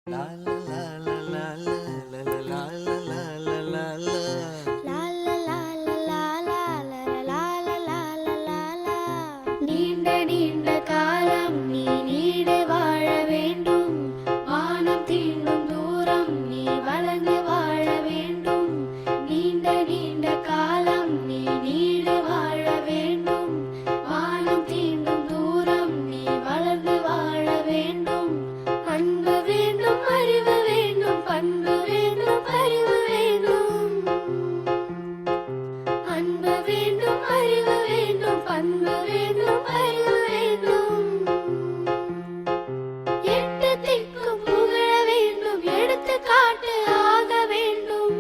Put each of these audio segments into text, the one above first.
La la la la la la la la la la la la la. நீண்ட நீண்ட காலம் நீ need வாழ வேண்டும். வானம் தீண்டும் தூரம் நீ வளர்ந்து வாழ வேண்டும். நீண்ட நீண்ட காலம் நீ நீடு வாழ வேண்டும். வானம் தீண்டும் தூரம் நீ வளர்ந்து வாழ வேண்டும். அன்பு வேண்டும், அறிவு வேண்டும், பண்பு வேண்டும், அறிவு வேண்டும். அன்பு வேண்டும், அறிவு வேண்டும், பண்பு வேண்டும், அறிவு வேண்டும். எட்டு திக்கும் புகழ வேண்டும், எடுத்துக்காட்டு ஆக வேண்டும்.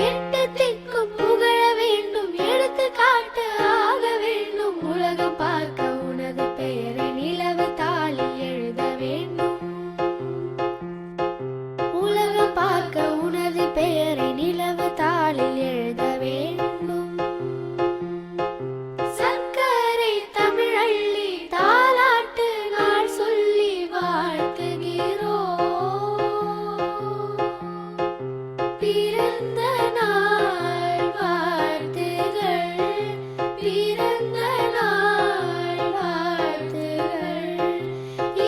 எட்டு திக்கும் புகழ வேண்டும், எடுத்துக்காட்டு ஆக வேண்டும். உலகம் பார்க்க உனது பெயரை நிலவு தாளில் எழுத வேண்டும். உலகம் பார்க்க உனது பெயரை நிலவு தாளில் எழுத வேண்டும். சர்க்கரை தமிழள்ளி தாலாட்டு நாள் சொல்லி வாழ்த்துகிறோம். பிறந்த நாள் வாழ்த்துகள், பிறந்த நாள் வாழ்த்துகள்,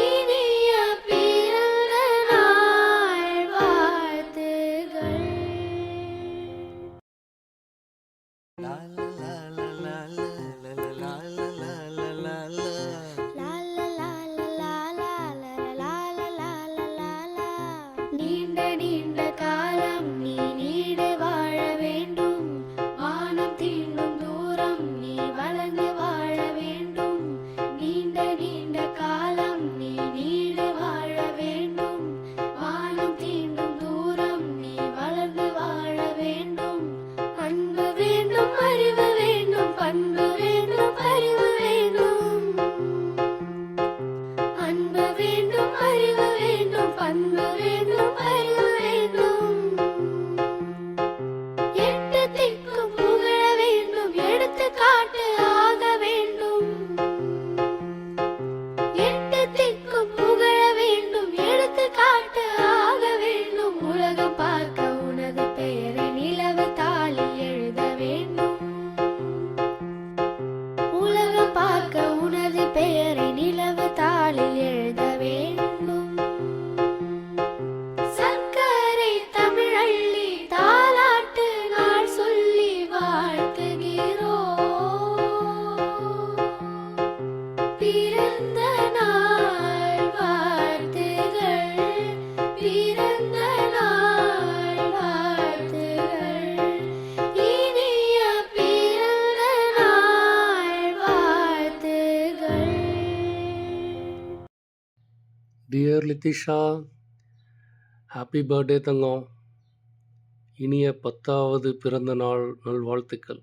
இனிய பிறந்த நாள் வாழ்த்துகள். La la la la la la la la la la la la. நீண்ட நீண்ட காலம் நீ நீடு வாழ வேண்டும். வானம் தீண்டும் தூரம் நீ வளர்ந்து வாழ வேண்டும். நீண்ட நீண்ட காலம் நீ நீடு வாழ வேண்டும். வானம் தீண்டும் தூரம் நீ வளர்ந்து வாழ வேண்டும். அன்பு வேண்டும், அறிவு வேண்டும், பண்பு வேண்டும், அறிவு வேண்டும். அன்பு வேண்டும், அறிவு வேண்டும், பண்பு வேண்டும், அறிவு வேண்டும். எட்டு திக்கும் புகழ வேண்டும், எடுத்துக்காட்டு ஆக வேண்டும். எட்டு திக்கும் புகழ வேண்டும், எடுத்துக்காட்டு ஆக வேண்டும். உலகம் பார்க்க உனது பெயரை நிலவு தாளில் எழுத வேண்டும். உலகம் பார்க்க உனது பெயரை நிலவு தாளில் எழுத வேண்டும். சர்க்கரை தமிழள்ளி தாலாட்டு நாள் சொல்லி வாழ்த்துகிறோம். பிறந்த நாள் வாழ்த்துகள், பிறந்த நாள் வாழ்த்துகள், இனிய பிறந்த நாள் வாழ்த்துகள். டியர் லித்திஷா, ஹாப்பி பர்த்டே தங்கம். இனிய 10வது பிறந்த நாள் நல்வாழ்த்துக்கள்.